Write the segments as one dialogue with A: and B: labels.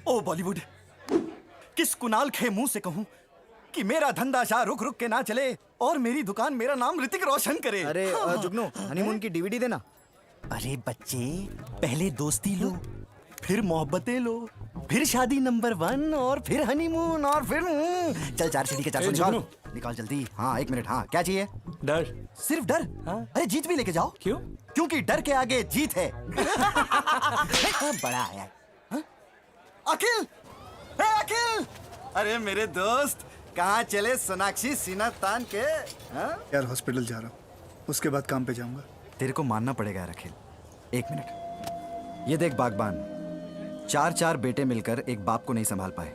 A: ओ बॉलीवुड, किस कुणाल खे मुंह से कहूं कि मेरा धंधा शाह रुक रुक के ना चले और मेरी दुकान मेरा नाम ऋतिक रोशन करे।
B: अरे जुगनू, हनीमून की डीवीडी देना।
A: अरे बच्चे, पहले दोस्ती लो, फिर मोहब्बतें लो, फिर शादी नंबर 1 और फिर हनीमून और फिर चल 4 सीढ़ी के 4 निकाल निकाल जल्दी। हाँ 1 मिनट। हाँ क्या चाहिए?
C: डर।
A: सिर्फ डर? हाँ? अरे जीत भी लेके जाओ।
C: क्यों?
A: क्योंकि डर के आगे जीत है। बड़ा आया। हाँ? अखिल, अखिल, अरे मेरे दोस्त, कहाँ चले सोनाक्षी सीना तान के? हाँ?
D: यार हॉस्पिटल जा रहा हूँ, उसके बाद काम पे जाऊंगा।
A: तेरे को मानना पड़ेगा यार अखिल। 1 मिनट। ये देख बागबान, 4 बेटे मिलकर एक बाप को नहीं संभाल पाए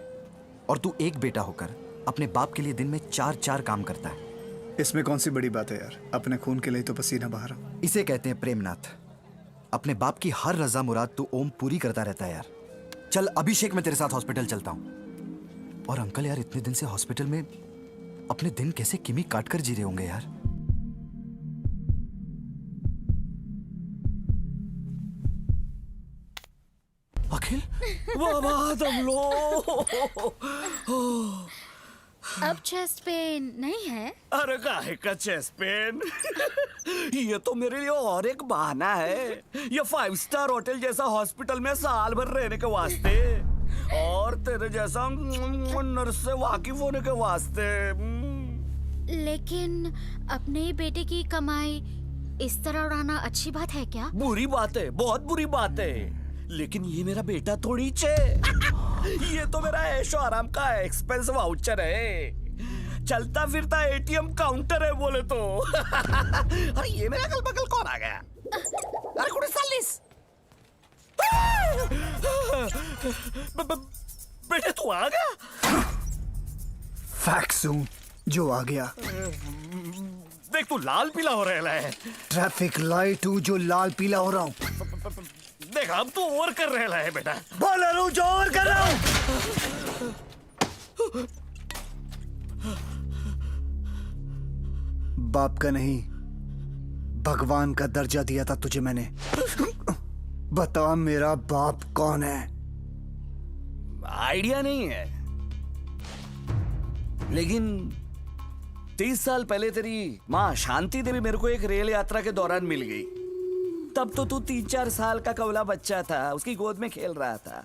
A: और तू एक बेटा होकर अपने बाप के लिए दिन में 4 काम करता है।
D: इसमें कौन सी बड़ी बात है यार, अपने खून के लिए तो पसीना बहा रहा हूं।
A: इसे कहते हैं प्रेमनाथ। अपने बाप की हर रजा मुराद तू ओम पूरी करता रहता है यार। चल अभिषेक, मैं तेरे साथ हॉस्पिटल चलता हूँ। और अंकल यार, इतने दिन से हॉस्पिटल में अपने दिन कैसे किमी काट कर जी रहे होंगे यार। अखिल,
C: वाह तुम लो।
E: अब चेस्ट पेन नहीं है?
C: अरे काहे का चेस्ट पेन? ये तो मेरे लिए और एक बहाना है। ये 5 स्टार होटल जैसा हॉस्पिटल में साल भर रहने के वास्ते और तेरे जैसा नर्स से वाकिफ होने के वास्ते।
E: लेकिन अपने बेटे की कमाई इस तरह उड़ाना अच्छी बात है क्या?
C: बुरी बात है, बहुत बुरी बात है। लेकिन ये मेरा बेटा थोड़ी चे। ये तो मेरा ऐशो आराम का एक्सपेंस वाउचर है, चलता फिरता एटीएम काउंटर है बोले तो। अरे ये मेरा अगल बगल कौन आ गया? अरे कुछ सालिस। बेटे तू आ गया?
D: फैक्स हूं जो आ गया।
C: देख तू लाल पीला हो रहा है।
D: ट्रैफिक लाइट हूं जो लाल पीला हो रहा हूं।
C: देख अब तू ओवर कर रहा है बेटा।
D: बोल रहा हूं जो ओवर कर रहा हूं। बाप का नहीं, भगवान का दर्जा दिया था तुझे मैंने। बता मेरा बाप कौन है?
C: आइडिया नहीं है, लेकिन 30 साल पहले तेरी माँ शांति देवी मेरे को एक रेल यात्रा के दौरान मिल गई। तब तो तू 3-4 साल का कवला बच्चा था, उसकी गोद में खेल रहा था।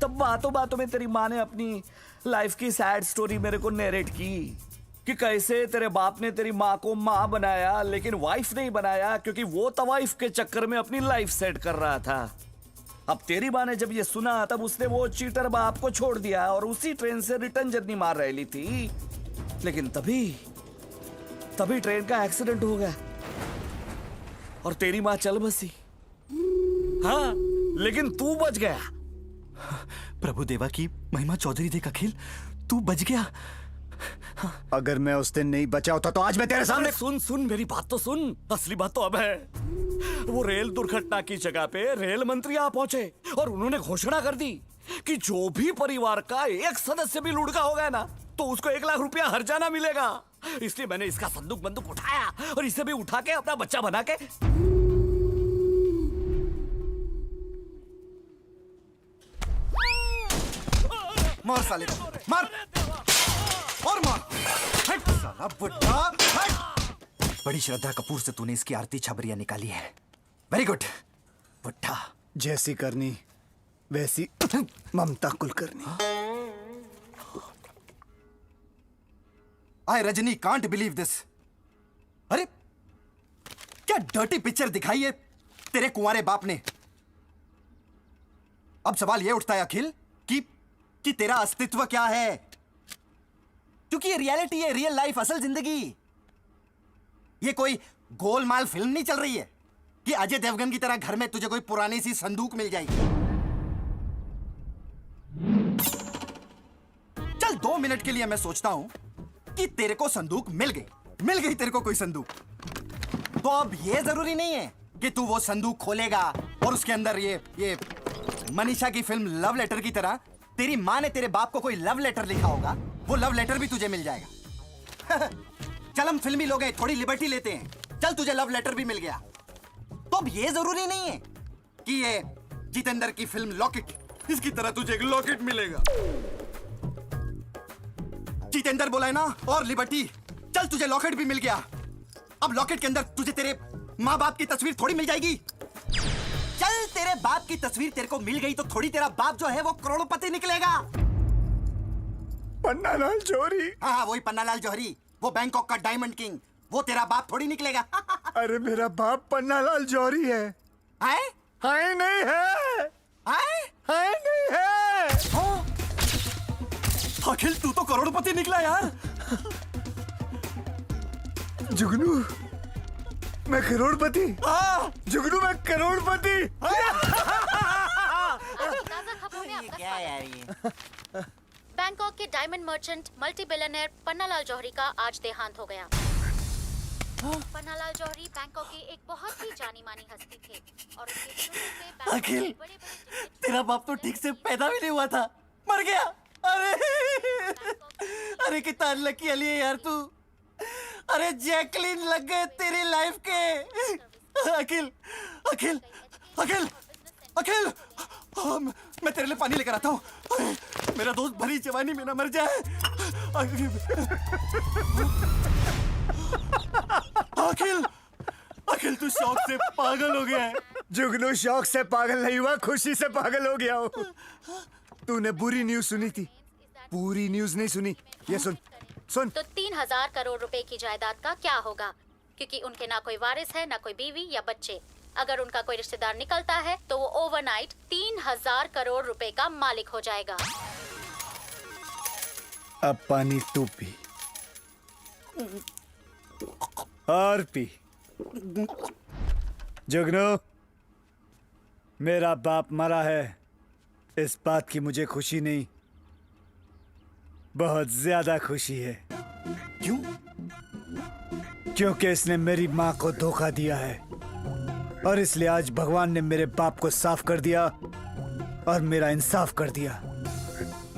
C: तब बातों बातों में तेरी माँ ने अपनी लाइफ की सैड स्टोरी मेरे को नरेट की कि कैसे तेरे बाप ने तेरी माँ को माँ बनाया लेकिन वाइफ नहीं बनाया, क्योंकि वो तवाइफ के चक्कर में अपनी लाइफ सेट कर रहा था। अब तेरी माँ ने जब ये सुना तब उसने वो चीटर बाप को छोड़ दिया और उसी ट्रेन से रिटर्न जर्नी मार रही थी। लेकिन तभी ट्रेन का एक्सीडेंट हो गया और तेरी माँ चल बसी। हाँ, लेकिन तू बच गया।
A: प्रभु देवा की महिमा चौधरी देख अखिल, तू बच गया।
D: अगर मैं उस दिन नहीं बचा होता तो आज मैं तेरे सामने।
C: सुन मेरी बात तो सुन। असली बात तो अब है, वो रेल दुर्घटना की जगह पे रेल मंत्री आ पहुंचे और उन्होंने घोषणा कर दी कि जो भी परिवार का एक सदस्य भी लुढ़का हो गया ना तो उसको 1 लाख रुपया हर्जाना मिलेगा। इसलिए मैंने इसका बंदूक उठाया और इसे भी उठा के अपना बच्चा बना के
A: मार साले, मार और मार। हट साला बुड्ढा, हट। बड़ी श्रद्धा कपूर से तूने इसकी आरती छबरिया निकाली है। वेरी गुड बुड्ढा।
D: जैसी करनी वैसी ममता कुलकर्णी।
A: आई रजनी कांट बिलीव दिस। अरे क्या डर्टी पिक्चर दिखाई है तेरे कुंवारे बाप ने। अब सवाल यह उठता है अखिल कि तेरा अस्तित्व क्या है, क्योंकि ये रियलिटी है, रियल लाइफ, असल जिंदगी। ये कोई गोलमाल फिल्म नहीं चल रही है कि अजय देवगन की तरह घर में तुझे कोई पुरानी सी संदूक मिल जाएगी। चल 2 मिनट के लिए मैं सोचता हूं कि तेरे को संदूक मिल गई तेरे को कोई संदूक, तो अब ये जरूरी नहीं है कि तू वो संदूक खोलेगा और उसके अंदर ये मनीषा की फिल्म लव लेटर की तरह तेरी माँ ने तेरे बाप को कोई लव लेटर लिखा होगा, वो लव लेटर भी तुझे मिल जाएगा। चल हम फिल्मी लोग हैं, थोड़ी लिबर्टी लेते हैं। चल तुझे लव लेटर भी मिल गया, तो अब ये जरूरी नहीं है कि ये जितेंद्र की फिल्म लॉकेट इसकी तरह तुझे एक लॉकेट मिलेगा। जितेंद्र बोला है ना, और लिबर्टी, चल तुझे लॉकेट भी मिल गया। अब लॉकेट के अंदर तुझे तेरे माँ बाप की तस्वीर थोड़ी मिल जाएगी। चल तेरे बाप की तस्वीर तेरे को मिल गई तो थोड़ी तेरा बाप जो है वो करोड़पति निकलेगा।
D: पन्नालाल जौहरी।
A: हाँ, वही पन्नालाल जौहरी, वो बैंकॉक का डायमंड किंग, वो तेरा बाप थोड़ी निकलेगा।
D: अरे मेरा बाप पन्नालाल जौहरी है।
A: है?
D: हाय नहीं है।
A: है?
D: हाय नहीं है।
A: हाँ? अखिल तू तो करोड़पति निकला यार।
D: जुगनू, मैं करोड़पति।
A: हाँ।
D: जुगनू, मैं करोड़पति।
A: क्या यार ये?
E: बैंकॉक के diamond merchant multi billionaire Pannalal Johari का आज देहांत हो गया। पन्नालाल जौहरी बैंकॉक के एक बहुत ही जानी मानी हस्ती थे और उनके शुरू से बैंकॉक के
A: अखिल,
E: बड़े-बड़े
A: तेरा बाप तो ठीक से पैदा भी नहीं हुआ था, मर गया। अरे अरे कितना अनलकी अली है यार तू। अरे जैकलिन लग गए तेरी लाइफ के। अखिल, अखिल, अखिल, अखिल, मैं तेरे लिए पानी लेकर आता हूँ। मेरा दोस्त भरी जवानी में ना मर जाए। अखिल, अखिल तू शौक से पागल हो गया है।
D: जुगनू, शौक से पागल नहीं हुआ, खुशी से पागल हो गया हूँ। तूने बुरी न्यूज सुनी थी, पूरी न्यूज नहीं सुनी। ये सुन, सुन।
E: तो 3,000 करोड़ रुपए की जायदाद का क्या होगा, क्योंकि उनके ना कोई वारिस है, ना कोई बीवी या बच्चे। अगर उनका कोई रिश्तेदार निकलता है तो वो ओवरनाइट 3,000 करोड़ रुपए का मालिक हो जाएगा।
D: अब पानी तू पी और पी। जुगनू, मेरा बाप मरा है, इस बात की मुझे खुशी नहीं, बहुत ज्यादा खुशी है।
A: क्यों?
D: क्योंकि इसने मेरी माँ को धोखा दिया है और इसलिए आज भगवान ने मेरे बाप को साफ कर दिया और मेरा इंसाफ कर दिया।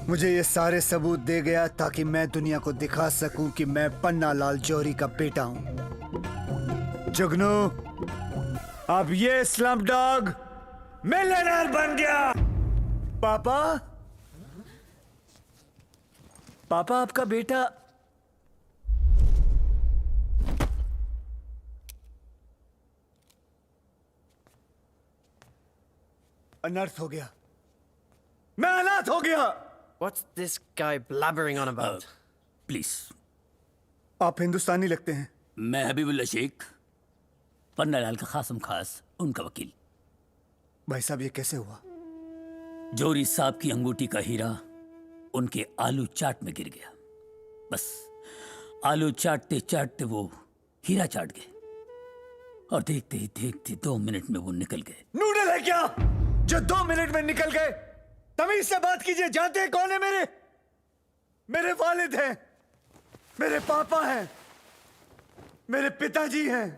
D: मुझे ये सारे सबूत दे गया ताकि मैं दुनिया को दिखा सकूं कि मैं पन्नालाल जौहरी का बेटा हूं। जुगनू, अब ये स्लमडॉग मिलियनेयर बन गया। पापा, पापा आपका बेटा अनर्थ हो गया, मैं अनाथ हो गया।
F: What's this guy blabbering on about?
G: Please.
D: आप हिंदुस्तानी लगते हैं।
G: मैं हबीबुल्ला शेख, पन्नालाल का खासम खास उनका वकील।
D: भाई साहब, ये कैसे हुआ?
G: जौहरी साहब की अंगूठी का हीरा उनके आलू चाट में गिर गया। बस आलू चाटते चाटते वो हीरा चाट गए और देखते ही देखते 2 मिनट में वो निकल गए।
D: नूडल है क्या जो 2 मिनट में निकल गए? तमीज से बात कीजिए। जानते हैं कौन है मेरे? मेरे वालिद हैं, मेरे पापा हैं, मेरे पिताजी हैं।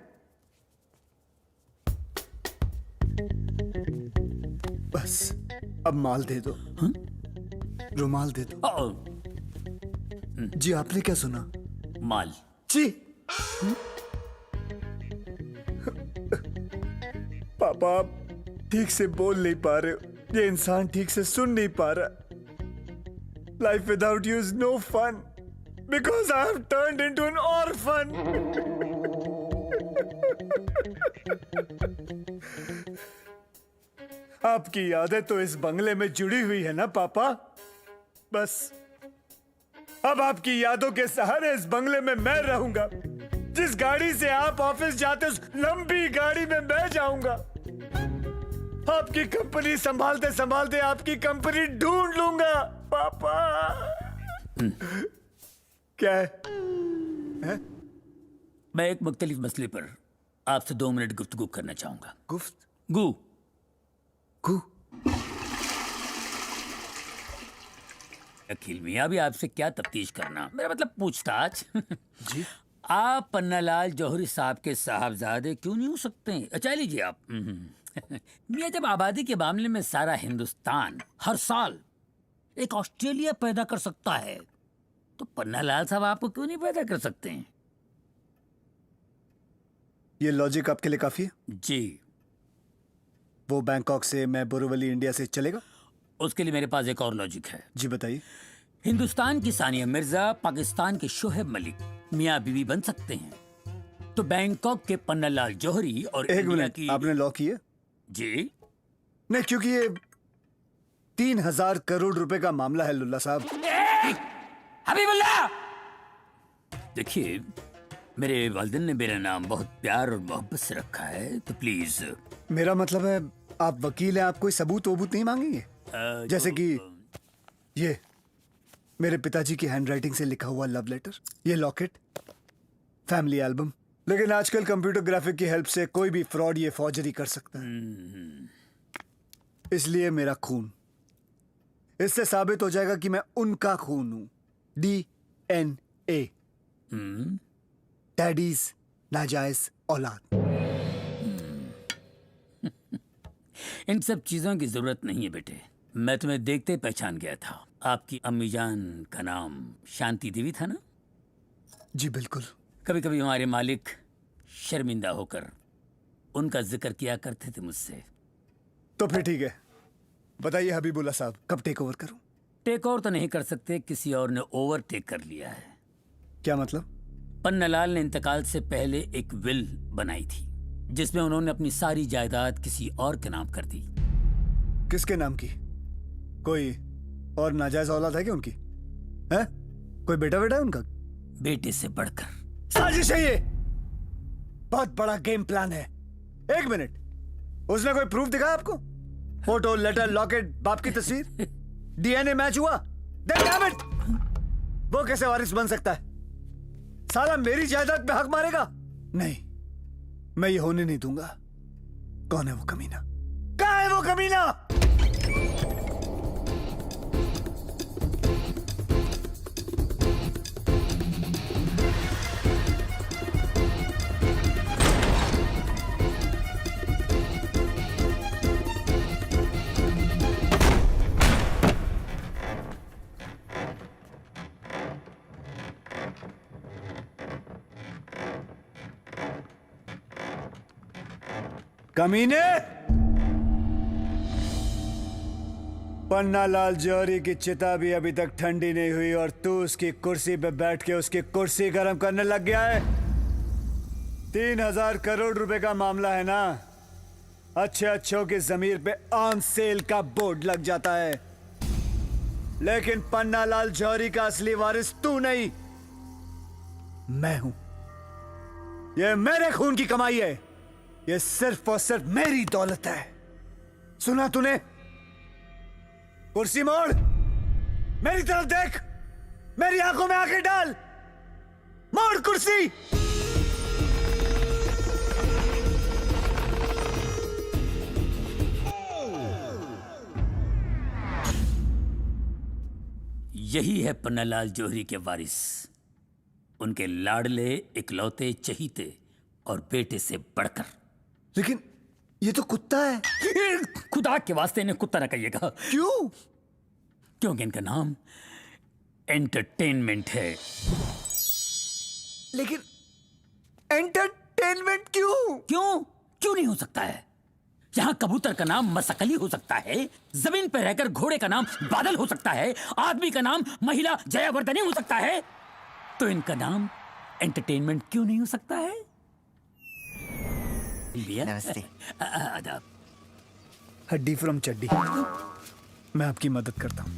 D: बस अब माल दे दो। रुमाल दे दो। जी, आपने क्या सुना?
G: माल।
D: जी। पापा, आप ठीक से बोल नहीं पा रहे हो, ये इंसान ठीक से सुन नहीं पा रहा। Life without you is no fun because I have turned into an orphan. आपकी यादें तो इस बंगले में जुड़ी हुई है ना पापा? बस अब आपकी यादों के सहारे इस बंगले में मैं रहूंगा। जिस गाड़ी से आप ऑफिस जाते उस लंबी गाड़ी में मैं जाऊंगा। आपकी कंपनी संभालते संभालते आपकी कंपनी ढूंढ लूंगा पापा। क्या है?
G: मैं एक मुख्तलिफ मसले पर आपसे 2 मिनट गुफ्तगू करना चाहूंगा।
D: गुफ्तगू?
G: अखिल मियाँ, भी आपसे क्या तफ्तीश करना, मेरा मतलब पूछताछ।
D: जी।
G: आप पन्नालाल जौहरी साहब के साहबजादे क्यों नहीं हो सकते? अच्छा लीजिए आप। मियाँ, जब आबादी के मामले में सारा हिंदुस्तान हर साल एक ऑस्ट्रेलिया पैदा कर सकता है, तो पन्नालाल साहब आपको क्यों नहीं पैदा कर सकते हैं?
D: ये लॉजिक आपके लिए काफी है?
G: जी।
D: वो बैंकॉक से, मैं बोरीवली इंडिया से चलेगा?
G: उसके लिए मेरे पास एक और लॉजिक है।
D: जी बताइए।
G: हिंदुस्तान की सानिया मिर्जा, पाकिस्तान के शोहेब मलिक मियाँ बीवी बन सकते हैं, तो बैंकॉक के पन्नालाल जौहरी और
D: एक
G: इंडिया
D: मिनट,
G: की
D: आपने लॉ किया?
G: जी
D: नहीं, क्योंकि ये 3,000 करोड़ रुपए का मामला है लुल्ला साहब।
G: हबीबुल्लाह, देखिए मेरे वालिदैन ने मेरा नाम बहुत प्यार और मोहब्बत से रखा है, तो प्लीज
D: मेरा मतलब है, आप वकील हैं, आप कोई सबूत वबूत नहीं मांगेंगे? जैसे कि ये मेरे पिताजी की हैंडराइटिंग से लिखा हुआ लव लेटर, ये लॉकेट, फैमिली एल्बम। लेकिन आजकल कंप्यूटर ग्राफिक की हेल्प से कोई भी फ्रॉड ये फॉर्जरी कर सकता है। इसलिए मेरा खून, इससे साबित हो जाएगा कि मैं उनका खून हूं। DNA, डैडीज नाजायज औलाद।
G: इन सब चीजों की जरूरत नहीं है बेटे। मैं तुम्हें देखते ही पहचान गया था। आपकी अम्मी जान का नाम शांति देवी था ना?
D: जी बिल्कुल।
G: कभी कभी हमारे मालिक शर्मिंदा होकर उनका जिक्र किया करते थे मुझसे।
D: तो फिर ठीक है, बताइए हबीबुल्ला साहब, कब टेक ओवर करूं?
G: टेक ओवर तो नहीं कर सकते, किसी और ने ओवरटेक कर लिया है।
D: क्या मतलब?
G: पन्नालाल ने इंतकाल से पहले एक विल बनाई थी, जिसमें उन्होंने अपनी सारी जायदाद किसी और के नाम कर दी।
D: किसके नाम की? कोई और नाजायज औलाद है क्या उनकी? है कोई बेटा बेटा है उनका?
G: बेटे से बढ़कर।
D: साजिश है ये, बहुत बड़ा गेम प्लान है। एक मिनट, उसने कोई प्रूफ दिखाया आपको? फोटो, लेटर, लॉकेट, बाप की तस्वीर, DNA मैच हुआ? Then damn it! वो कैसे वारिस बन सकता है? साला मेरी जायदाद पे हक मारेगा? नहीं, मैं ये होने नहीं दूंगा। कौन है वो कमीना? कहाँ है वो कमीना? कमीने! पन्नालाल जौहरी की चिता भी अभी तक ठंडी नहीं हुई और तू उसकी कुर्सी पे बैठ के उसकी कुर्सी गर्म करने लग गया है। 3,000 करोड़ रुपए का मामला है ना? अच्छे अच्छों की जमीर पे ऑन सेल का बोर्ड लग जाता है, लेकिन पन्नालाल जौहरी का असली वारिस तू नहीं, मैं हूं। ये मेरे खून की कमाई है, ये सिर्फ और सिर्फ मेरी दौलत है। सुना तूने? कुर्सी मोड़, मेरी तरफ देख, मेरी आंखों में आंखें डाल, मोड़ कुर्सी।
G: यही है पन्नालाल जौहरी के वारिस, उनके लाडले, इकलौते, चहीते और बेटे से बढ़कर।
D: लेकिन ये तो कुत्ता है।
G: खुदा के वास्ते इन्हें कुत्ता न कहिएगा।
D: क्यों?
G: क्योंकि इनका नाम एंटरटेनमेंट है।
D: लेकिन एंटरटेनमेंट क्यों?
G: क्यों नहीं हो सकता है? यहाँ कबूतर का नाम मसकली हो सकता है, जमीन पर रहकर घोड़े का नाम बादल हो सकता है, आदमी का नाम महिला जयावर्धनी हो सकता है, तो इनका नाम एंटरटेनमेंट क्यों नहीं हो सकता है?
A: नमस्ते।
G: आदाब।
D: हड्डी फ्रॉम चड्डी, मैं आपकी मदद करता हूं।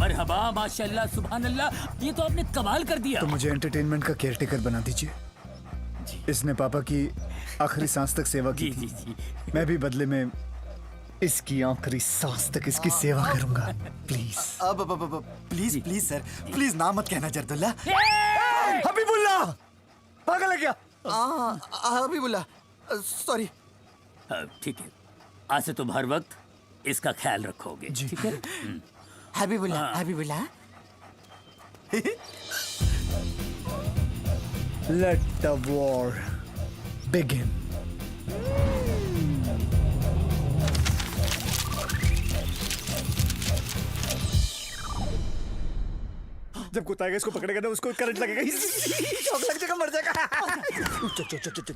G: मरहबा, माशाल्लाह, सुभान अल्लाह, ये तो आपने कमाल कर दिया।
D: तो मुझे एंटरटेनमेंट का केयरटेकर बना दीजिए। इसने पापा की आखिरी सांस तक सेवा की
G: जी
D: थी।
G: जी जी।
D: मैं भी बदले में इसकी आखिरी सांस तक इसकी सेवा करूंगा। प्लीज।
A: अब प्लीज प्लीज सर, प्लीज ना मत कहना जरदुल्ला।
D: हबीबुल्ला पागल है क्या?
A: हबीबुल्ला, सॉरी।
G: ठीक है, आज से तुम हर वक्त इसका ख्याल रखोगे।
D: जी।
G: ठीक है।
A: Habibullah, Habibullah.
D: Let the war begin. जब कुत्ता आएगा इसको पकड़ेगा ना उसको करंट लगेगा शॉक लग जाएगा मर जाएगा चल चल चल चल चल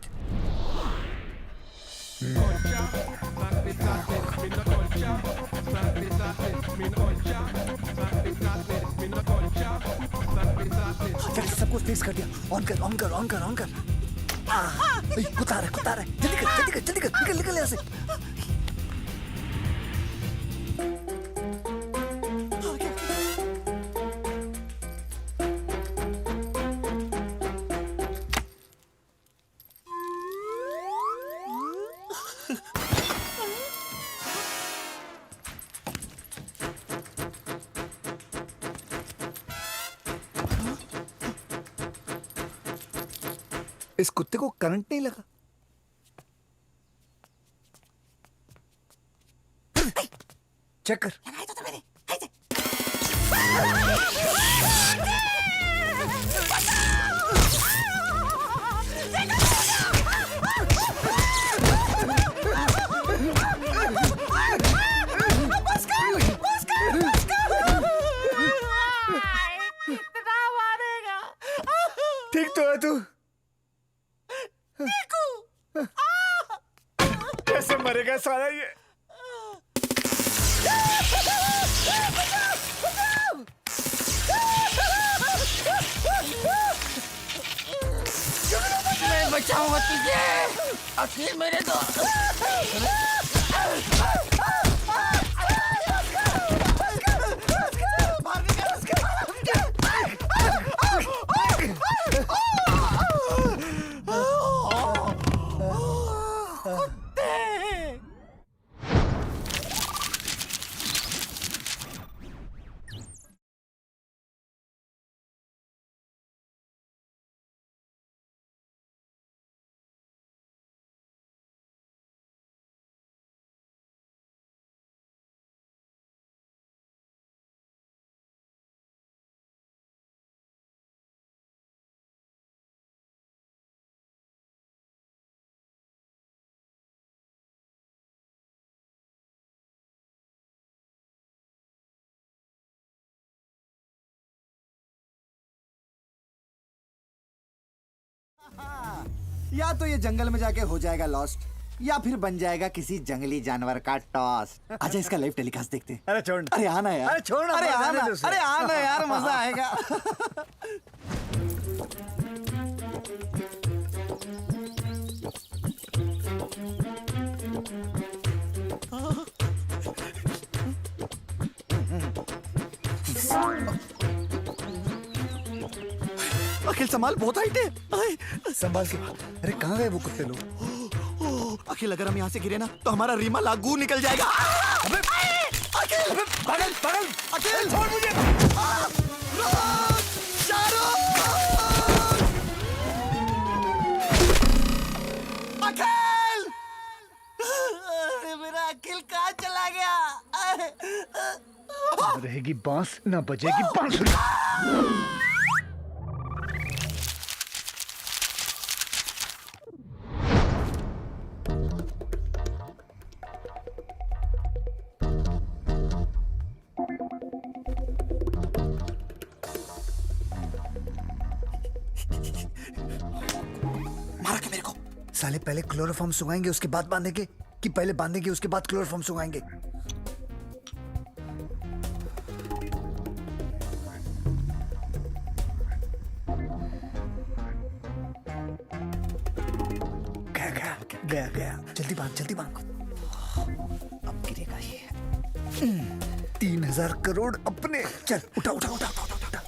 D: सब कुछ फिक्स कर दिया ऑन कर ऑन कर ऑन कर ऑन कर कुत्ता आ रहा है जल्दी कर जल्दी कर जल्दी कर निकल निकल यहाँ से इस कुत्ते को करंट नहीं लगा चेक कर ठीक तो है तू कैसे मरेगा साला ये
G: मैं बचाऊंगा तुझे अखिल मेरे दोस्त
A: या तो ये जंगल में जाके हो जाएगा लॉस्ट या फिर बन जाएगा किसी जंगली जानवर का टॉस। आजा इसका लाइव टेलीकास्ट देखते हैं।
D: अरे छोड़
A: अरे आना यार,
D: अरे छोड़ ना,
A: अरे
D: मजा
A: आना,
D: आने दो उसे।
A: अरे आना यार, मजा आएगा। अखिल संभाल, बहुत हाइट है।
D: संभाल के अरे कहाँ गए वो कुत्ते लोग
A: अखिल अगर हम यहाँ से गिरे ना तो हमारा रीमा लागू निकल जाएगा। अबे अखिल, अबे पागल पागल, अखिल छोड़ मुझे। अखिल, अरे मेरा अखिल कहाँ चला गया?
D: रहेगी बांस ना बजेगी बांसुरी।
A: मारा क्या मेरे को?
D: साले पहले क्लोरोफॉर्म सुखाएंगे उसके बाद बांधेंगे कि पहले बांधेंगे उसके बाद क्लोरोफॉर्म सुखाएंगे? गया गया गया गया, जल्दी बांध जल्दी बांध। अब गिरेगा ये। 3000 करोड़ अपने। चल उठा उठा उठा उठा उठा, उठा।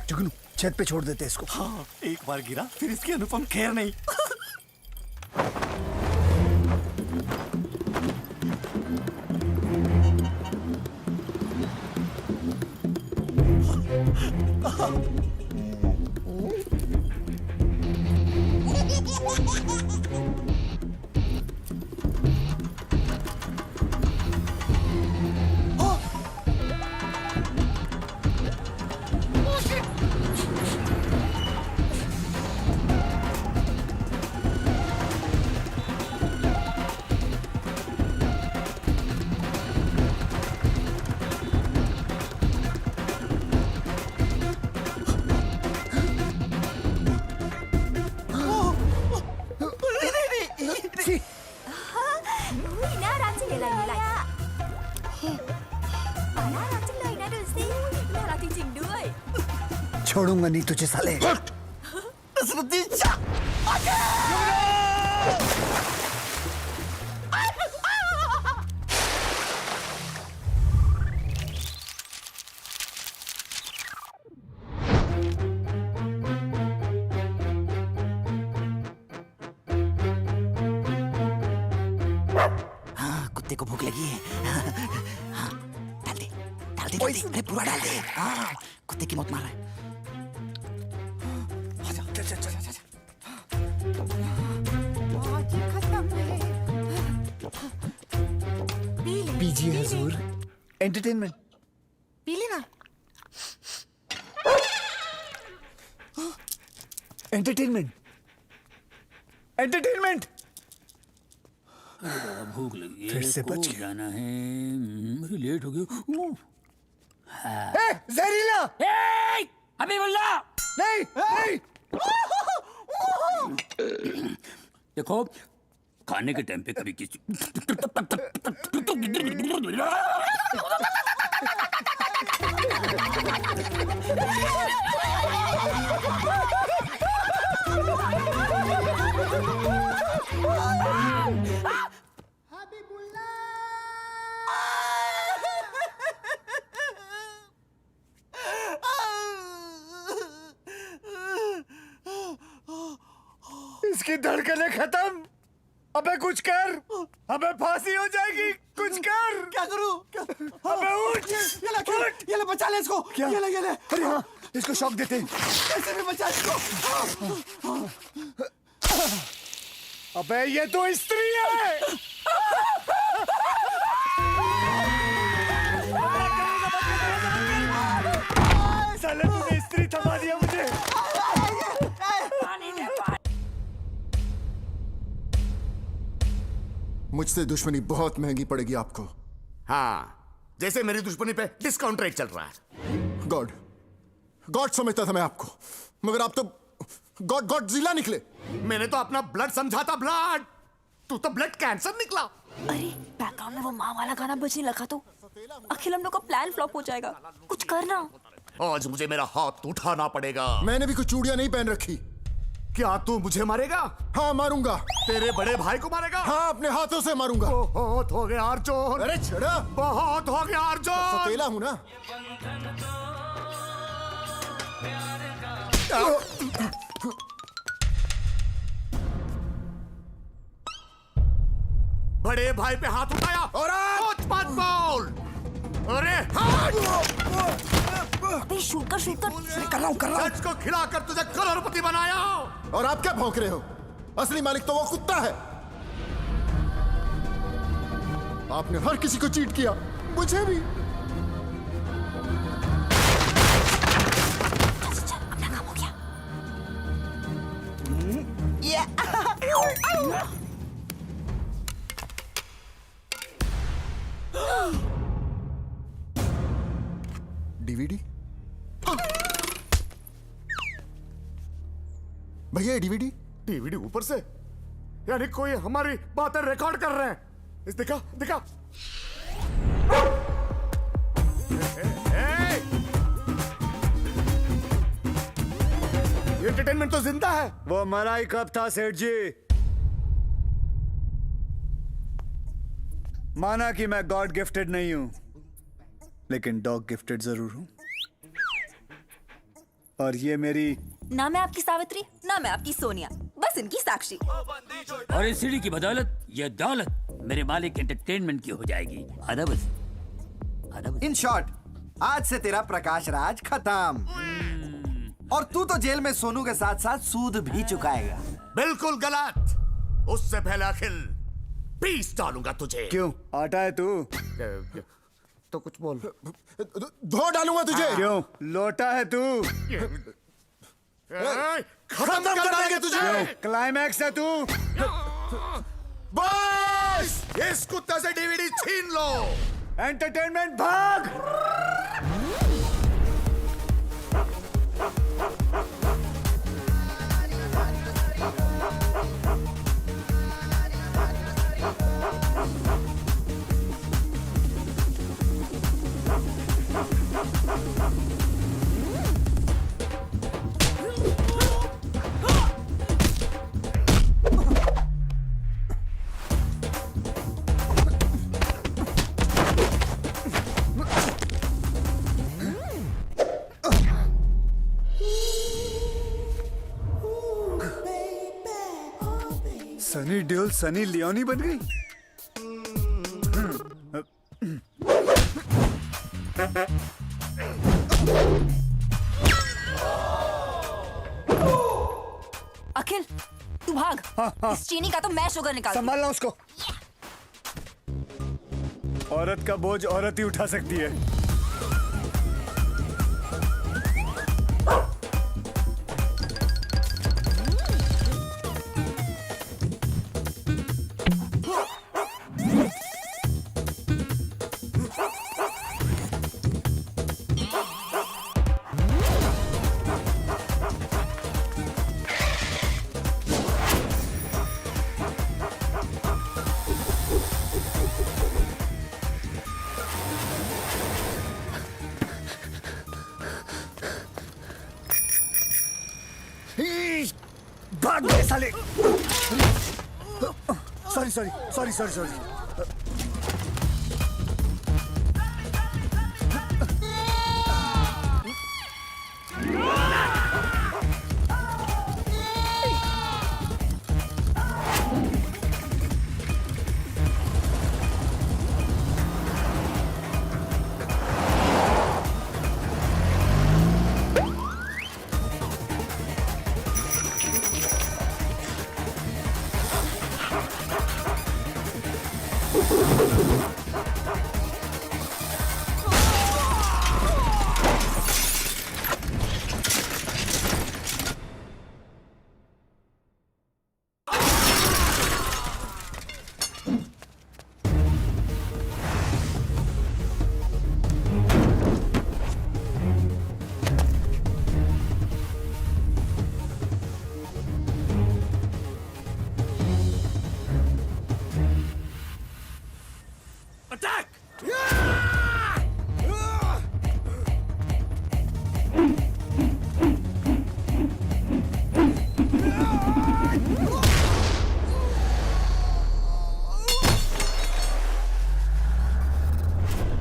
D: जुगनू छत पे छोड़ देते इसको।
A: हाँ, एक बार गिरा फिर इसकी अनुपम खेर नहीं।
D: छोड़ूंगा नहीं तुझे साले।
A: नसरुद्दीन शाह कुत्ते को भूख लगी है। हाँ, डाल दे डाल दे डाल दे, अरे पूरा डाल दे। हाँ, कुत्ते की मौत मार रहा है। आजा, चल चल चल चल।
D: पीजिए हुजूर, एंटरटेनमेंट।
A: पी लेना।
D: Entertainment, entertainment.
G: भूख लगी है,
D: फिर से बच
G: को
D: गया।
G: जाना है। मुझे लेट हो गया।
D: जहरीला
G: अभी बोलना।
D: नहीं नहीं।
G: देखो, खाने के टाइम पे कभी किसी
D: इसकी धड़कनें खत्म। अबे कुछ कर, अबे फांसी हो जाएगी, कुछ कर।
A: क्या करूं?
D: अबे उठ,
A: ये ले बचा ले इसको।
D: क्या?
A: ये ले।
D: अरे हाँ, इसको शॉक देते हैं।
A: कैसे भी बचा इसको।
D: अबे ये तो स्त्री है। साले तूने स्त्री थमा दिया मुझे।
H: मुझसे दुश्मनी बहुत महंगी पड़ेगी आपको।
I: हाँ, जैसे मेरी दुश्मनी पे डिस्काउंट रेट चल रहा है।
H: गॉड समझता था मैं आपको, मगर आप तो गॉड जिला निकले।
I: मैंने तो अपना ब्लड समझा था, ब्लड। तू तो ब्लड कैंसर निकला।
J: अरे बैकग्राउंड में वो माँ वाला गाना बजने लगा तो अखिल हम लोग का प्लान फ्लॉप हो जाएगा। कुछ करना।
I: आज मुझे मेरा हाथ उठाना पड़ेगा।
H: मैंने भी कुछ चूड़ियां नहीं पहन रखी।
I: क्या तू मुझे मारेगा?
H: हाँ मारूंगा।
I: तेरे बड़े भाई को मारेगा?
H: हाँ, अपने हाथों से मारूंगा।
I: बहुत हो गया अर्जुन।
H: अरे छड़ा,
I: बहुत हो गया अर्जुन।
H: सतेला हूं ना।
I: बड़े भाई पे हाथ उठाया और कुछ मत बोल। अरे
J: अबे शूट कर
A: कर रहा हूं।
I: सच को खिलाकर तुझे करोड़पति बनाया।
H: और आप क्या भौंक रहे हो? असली मालिक तो वो कुत्ता है। आपने हर किसी को चीट किया, मुझे भी।
J: अपना काम हो गया।
H: डीवीडी भैया, डीवीडी।
I: डीवीडी ऊपर से, यानी कोई हमारी बातें रिकॉर्ड कर रहे हैं। इस दिखा दिखा। एंटरटेनमेंट तो जिंदा है।
D: वो मरा ही कब था सेठ जी? माना कि मैं गॉड गिफ्टेड नहीं हूं, लेकिन डॉग गिफ्टेड जरूर हूं। और ये मेरी
J: ना मैं आपकी सावित्री, ना मैं आपकी सोनिया, बस इनकी साक्षी।
G: और इस सीढ़ी की बदौलत ये दौलत मेरे मालिक एंटरटेनमेंट की हो जाएगी। आधा बस।
A: इन शॉर्ट, आज से तेरा प्रकाश राज खत्म। और तू तो जेल में सोनू के साथ साथ सूद भी चुकाएगा।
I: बिल्कुल गलत। उससे पहले अखिल पीस डालूंगा तुझे।
D: क्यों आटा है तू?
I: तो कुछ बोल।
H: धो डालूंगा तुझे।
D: क्यों लोटा है तू?
H: खत्म कर देंगे तुझे।
D: क्लाइमैक्स है तू।
I: बस इस कुत्ते से डीवीडी छीन लो।
D: एंटरटेनमेंट भाग। सनी देओल सनी लियोनी बन गई।
J: अखिल तू भाग। इस चीनी का तो मैं शुगर निकाल।
D: संभालना उसको। औरत का बोझ औरत ही उठा सकती है। भाग गए साले। Sorry sorry sorry sorry sorry.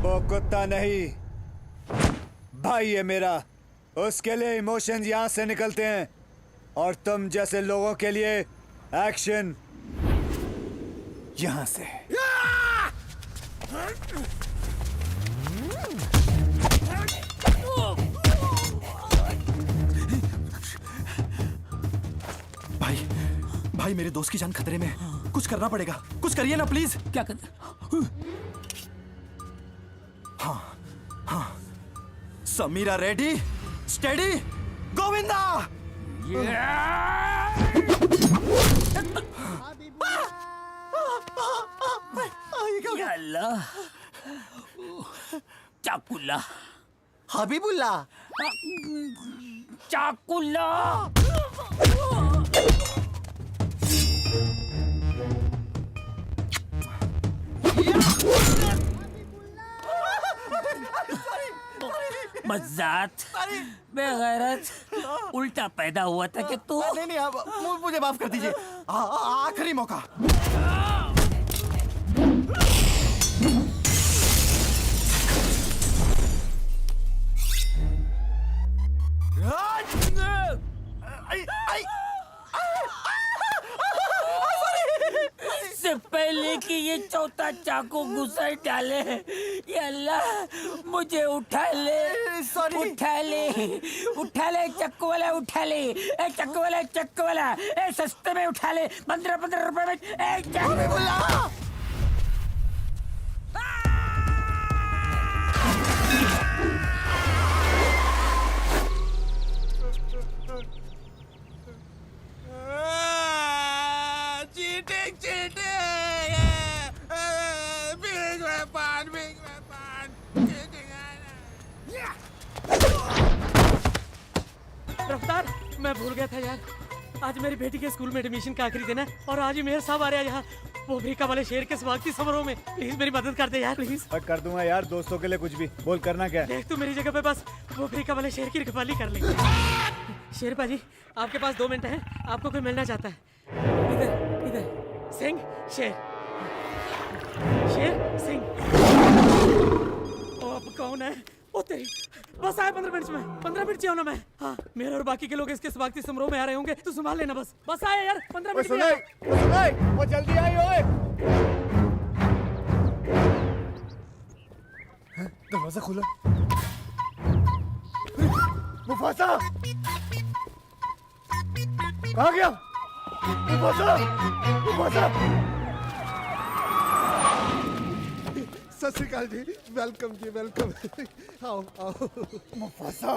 D: वो कुत्ता नहीं, भाई है मेरा। उसके लिए इमोशंस यहां से निकलते हैं और तुम जैसे लोगों के लिए एक्शन यहां से।
A: भाई भाई मेरे दोस्त की जान खतरे में। कुछ करना पड़ेगा, कुछ करिए ना प्लीज।
G: क्या कर?
A: Sameera ready, steady, Govinda.
G: या अल्लाह, चाकुल्ला,
A: हबीबुल्ला,
G: चाकुल्ला। बज़ात बेगैरत उल्टा पैदा हुआ था कि तू।
A: नहीं नहीं, मुझे माफ कर दीजिए। आखिरी मौका।
G: इससे पहले कि ये चौथा चाकू घुसर डाले, ये अल्लाह मुझे उठा ले, उठा ले, उठा ले चक्कू वाला, उठा ले। ए चक्कू वाला, चक्कू वाला, ए सस्ते में उठा ले, 15-15 रुपए में।
K: चीटिंग चीटिंग, बीच में पान,
F: रफ्तार, मैं भूल गया था यार। आज मेरी बेटी के स्कूल में एडमिशन का आखिरी दिन है और आज ही मेयर साहब आ रहे हैं यहाँ। वो अफ्रीका वाले शेर के स्वागत समारोह में। प्लीज मेरी मदद कर दे यार, प्लीज।
D: कर दूंगा यार, दोस्तों के लिए कुछ भी। बोल करना क्या है?
F: देख तू मेरी जगह पे बस वो अफ्रीका वाले शेर की रखवाली कर ले। शेर पाजी, आपके पास 2 मिनट है, आपको कोई मिलना चाहता है। इधर इधर। सिंह, शेर, शेर, सिंह। ओ अब कौन है? ओ तेरी बस आए 15 मिनट में 15 मिनट चाहिए ना मैं। हाँ मेरे और बाकी के लोग इसके स्वागती समारोह में आ रहे होंगे, तू संभाल लेना बस आए यार 15 मिनट में आया।
D: वो जल्दी आई ओए। दरवाजा खुला। मुफासा कहाँ गया? Mufasa Mufasa.
I: सत श्री अकाल जी, वेलकम जी वेलकम। आओ आओ।
D: मुफासा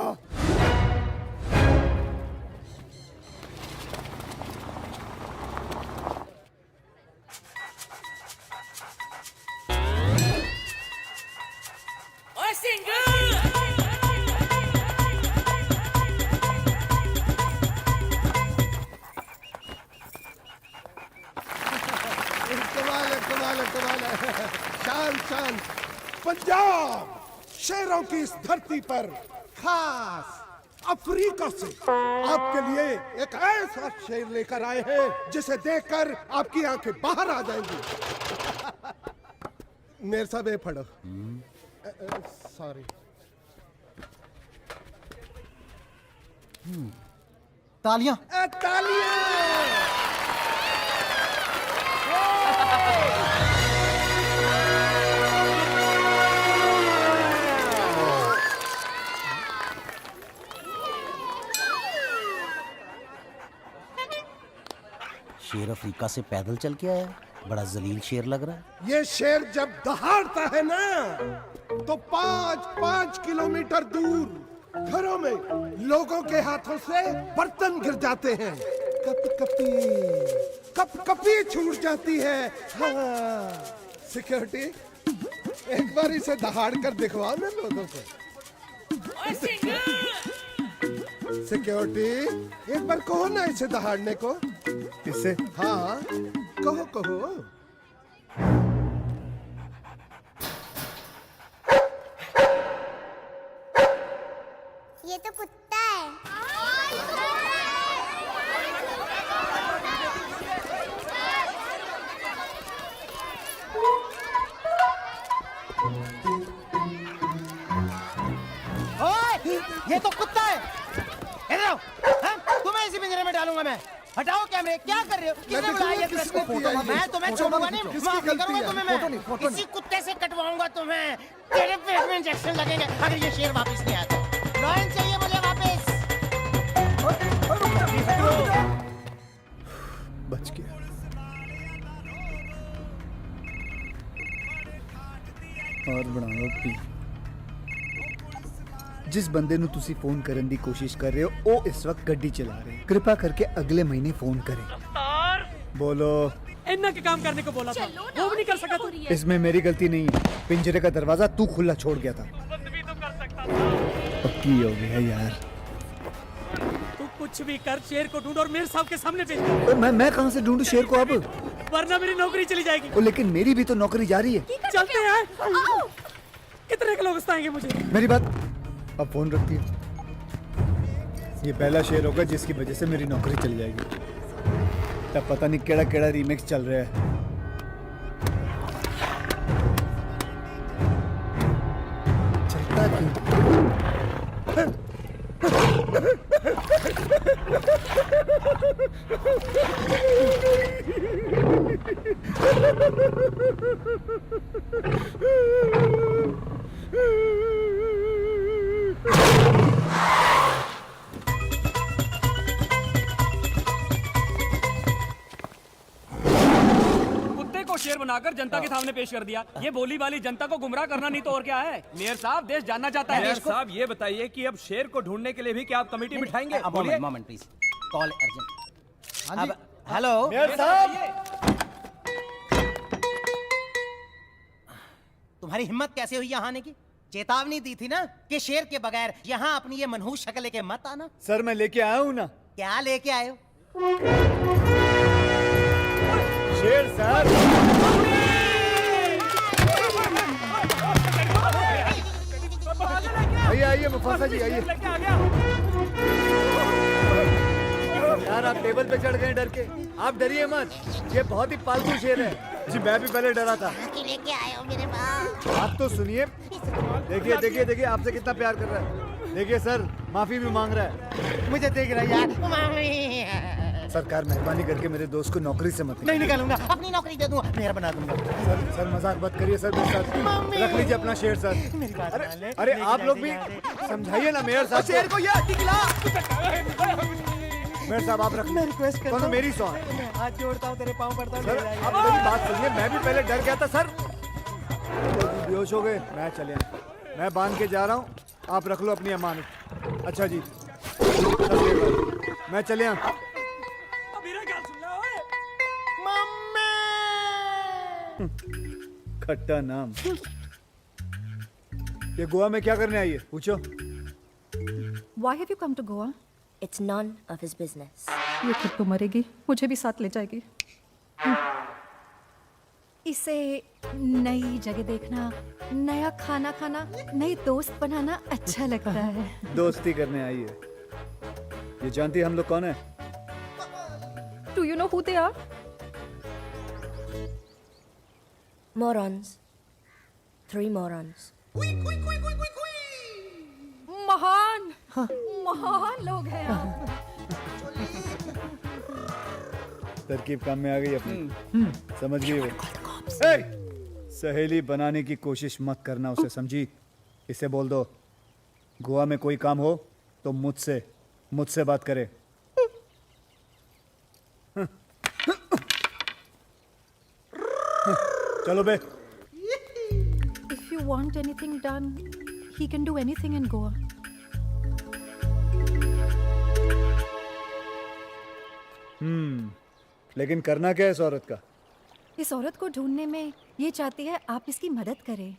I: कमाल है कमाल है कमाल है। शान शान। पंजाब शेरों की इस धरती पर खास अफ्रीका से आपके लिए एक ऐसा शेर लेकर आए हैं जिसे देखकर आपकी आंखें बाहर आ जाएंगी। मेरे साहब ये पढ़ो। सॉरी।
A: तालियां।
I: तालियां।
L: शेर अफ्रीका से पैदल चल के आया, बड़ा जलील शेर लग रहा है।
I: ये शेर जब दहाड़ता है ना तो 5-5 किलोमीटर दूर घरों में लोगों के हाथों से बर्तन गिर जाते हैं, कप कपी छूट जाती है। हाँ। सिक्योरिटी एक बार इसे दहाड़ कर दिखवाओ ना लोगों को। सिक्योरिटी एक बार कहो ना इसे दहाड़ने को।
D: इससे?
I: हाँ कहो कहो।
M: ये तो कुत्ता है।
A: ये तो कुत्ता है। इधर आओ। तुम्हें इसी पिंजरे में डालूंगा मैं। हटाओ कैमरे, क्या कर रहे हो? किसने बुलाया ये प्रेस को? मैं तुम्हें छोड़ूंगा नहीं, माफ नहीं करूंगा तुम्हें मैं। इसी कुत्ते से कटवाऊंगा तुम्हें। तेरे पेट में इंजेक्शन लगेंगे अगर ये शेर वापस नहीं आता। लॉयन चाहिए मुझे वापस।
D: बच गया। और ਬਣਾਓ ਪੀ। जिस बंदे ਨੂੰ ਤੁਸੀਂ ਫੋਨ ਕਰਨ ਦੀ ਕੋਸ਼ਿਸ਼ ਕਰ ਰਹੇ ਹੋ ਉਹ ਇਸ ਵਕਤ ਗੱਡੀ ਚਲਾ ਰਹੇ हैं। कृपा करके अगले महीने फोन करें। बोलो।
F: इतना के काम करने को बोला था, वो भी नहीं कर सका तू।
D: इसमें मेरी गलती नहीं है, पिंजरे का दरवाजा तू खुला छोड़ गया था। पक्की हो गया यार।
F: तू कुछ भी कर, शेर को ढूंढ और मेरे साहब के सामने भेज।
D: मैं कहां से ढूंढूं शेर को अब?
F: वरना मेरी नौकरी चली जाएगी।
D: लेकिन मेरी भी तो नौकरी जा रही है।
F: चलते हैं। कितने के लोग आएंगे मुझे?
D: मेरी बात अब फोन रखती है। ये पहला शेर होगा जिसकी वजह से मेरी नौकरी चली जाएगी। तब पता नहीं केड़ा केड़ा रीमिक्स चल रहा है। चलता क्यों?
N: शेर बनाकर जनता के सामने पेश कर दिया। ये भोली वाली जनता को गुमराह करना नहीं तो और क्या है। मेयर साहब देश जानना चाहता है।
O: मेयर साहब ये बताइए कि अब शेर को ढूंढने के लिए भी क्या आप कमेटी बिठाएंगे?
L: Moment please, call urgent.
A: Hello
L: mayor साहब, तुम्हारी हिम्मत कैसे हुई यहाँ आने की? चेतावनी दी थी ना कि शेर के बगैर यहाँ अपनी ये मनहूस शक्ल लेके मत आना।
D: सर मैं लेके आया हूँ ना।
L: क्या लेके आए हो?
D: शेर सर। आइए आइए मुफासा जी आइए। यार सर आप टेबल पे चढ़ गए डर के। आप डरिए मत, ये बहुत ही पालतू शेर है जी। मैं भी पहले डरा था।
M: लेके आए हो मेरे पास।
D: आप तो सुनिए, देखिए देखिए देखिए आपसे कितना प्यार कर रहा है। देखिए सर माफी भी मांग रहा है।
L: मुझे देख रहा है यार। मामी।
D: सरकार मेहरबानी करके मेरे दोस्त को नौकरी से मत
L: नहीं निकालूंगा, अपनी नौकरी दे दूंगा, मेरा बना दूंगा।
D: सर मजाक मत करिए सर मेरे साथ। रख लीजिए अपना शेर सर।
L: मेरी बात मान ले।
D: अरे आप लोग भी समझाइए ना मेयर साहब। शेर को ये दिखला। मेयर साहब आप रख।
L: मैं रिक्वेस्ट करता हूं,
D: मेरी सॉन्ग।
L: मैं हाथ जोड़ता हूं, तेरे पांव पड़ता हूं।
D: सर आप मेरी बात सुनिए, मैं भी पहले डर गया था सर। तो बेहोश हो गए। मैं चले, मैं बांध के जा रहा हूँ, आप रख लो अपनी अमानत। अच्छा जी मैं चले। खट्टा नाम। ये गोवा में क्या करने आई है पूछो।
J: Why have you come to Goa?
M: It's none of his business.
J: ये खुद तो मरेगी, मुझे भी साथ ले जाएगी। इसे नई जगह देखना, नया खाना खाना, नई दोस्त बनाना अच्छा लगता है।
D: दोस्ती करने आई है। ये जानती है हम लोग कौन है?
J: Do you know who they are?
M: Morons. 3 morons.
J: महान लोग हैं आप।
D: तरकीब काम में आ गई अपनी। समझ गई वो। सहेली बनाने की कोशिश मत करना उसे, समझी? इसे बोल दो गोवा में कोई काम हो तो मुझसे बात करे। चलो बे।
J: If you want anything done, he can do anything in Goa.
D: लेकिन करना क्या है इस औरत का?
J: इस औरत को ढूंढने में ये चाहती है आप इसकी मदद करें।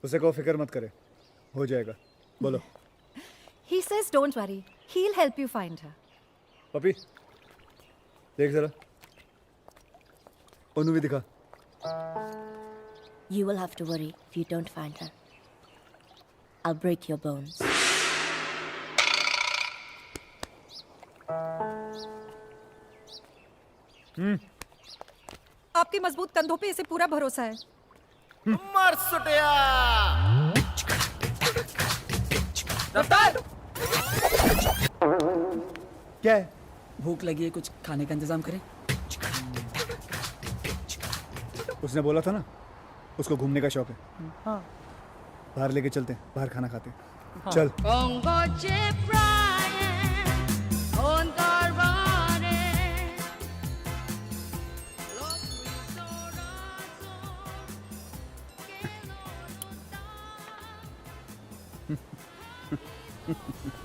D: उसे को फिक्र मत करे, हो जाएगा। बोलो।
J: He says don't worry, he'll help you find her.
D: Puppy देख जरा, उन्हें भी दिखा।
M: You will have to worry if you don't find her. I'll break your bones.
J: आपके मजबूत कंधों पे इसे पूरा भरोसा है।
A: मर सुटिया।
N: रफ्तार!
D: क्या है?
N: भूख लगी है, कुछ खाने का इंतजाम करें।
D: उसने बोला था ना उसको घूमने का शौक है। हाँ। बाहर लेके चलते हैं, बाहर खाना खाते हैं। हाँ। चल।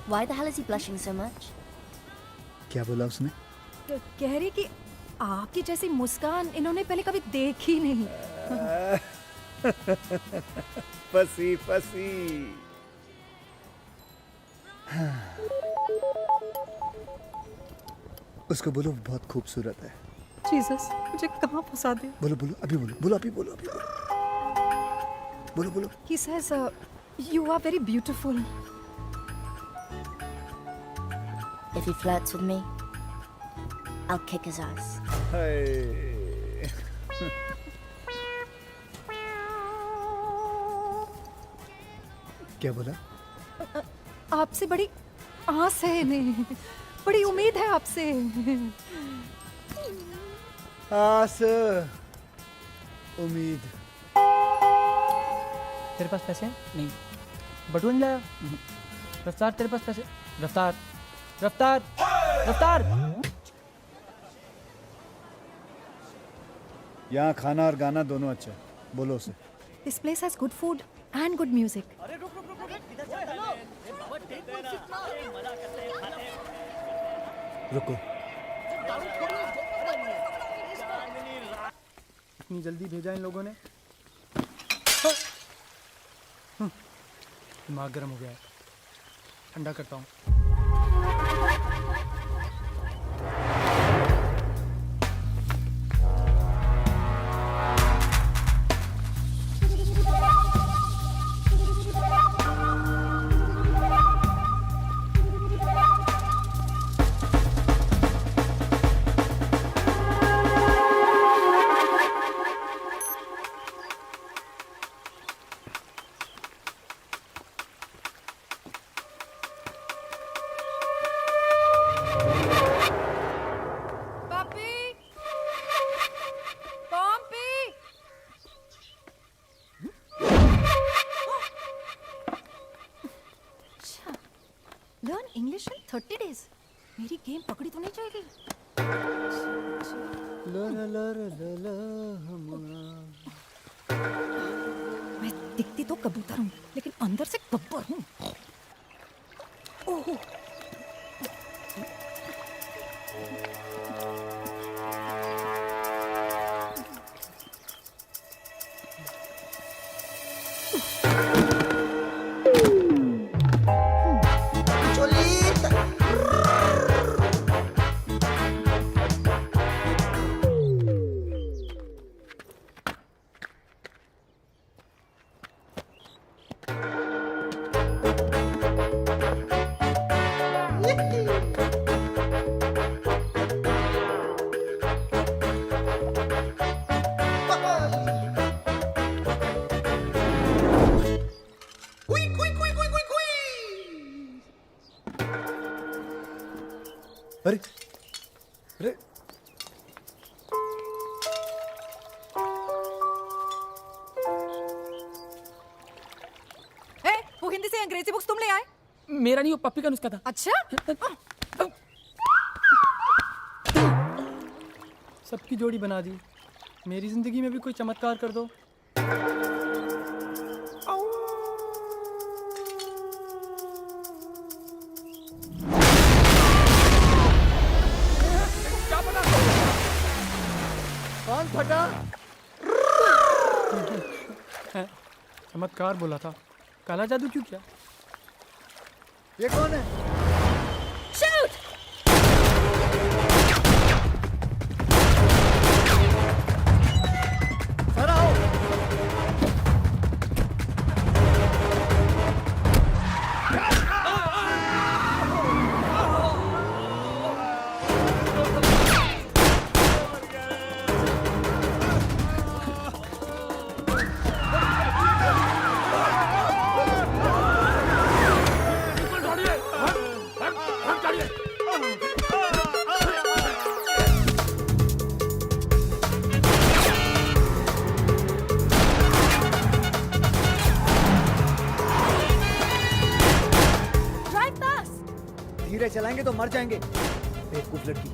M: Why the hell is he blushing so much?
D: क्या बोला उसने?
J: तो कह रही कि आपकी जैसी मुस्कान इन्होंने पहले कभी देखी नहीं।
D: फसी फसी। उसको बोलो बहुत खूबसूरत है।
J: जीसस, मुझे कहाँ फंसा दे?
D: बोलो बोलो अभी बोलो, बोलो अभी बोलो, अभी बोलो, बोलो बोलो।
J: He says you are very beautiful.
M: If he flirts with me, I'll kick his ass.
D: क्या बोला?
J: आपसे बड़ी आस है इन्हें, बड़ी उम्मीद है आपसे।
D: आस, उम्मीद।
F: तेरे पास पैसे हैं? नहीं। बटुआ नहीं लाया? रफ्तार तेरे पास पैसे? रफ्तार रफ्तार रफ्तार।
D: यहाँ खाना और गाना दोनों अच्छा है, बोलो उसे।
J: This place has good food and good music.
D: रुको।
B: इतनी जल्दी भेजा इन लोगों ने?
F: दिमाग गर्म हो गया है, ठंडा करता हूँ।
J: Session 30 days. मेरी गेम पकड़ी तो नहीं जाएगी। मैं दिखती तो कबूतर हूँ लेकिन अंदर से गब्बर हूँ। ओह
D: अरे अरे
J: वो हिंदी से अंग्रेजी बुक्स तुम ले आए?
F: मेरा नहीं, वो पप्पी का नुस्खा था।
J: अच्छा
B: सबकी जोड़ी बना दी। मेरी जिंदगी में भी कोई चमत्कार कर दो।
D: कौन फटा?
B: चमत्कार बोला था, काला जादू क्यों किया?
D: ये कौन है?
J: शूट!
D: सर आओ।
J: Drive fast.
D: धीरे चलाएंगे तो मर जाएंगे। बेवकूफ लड़की।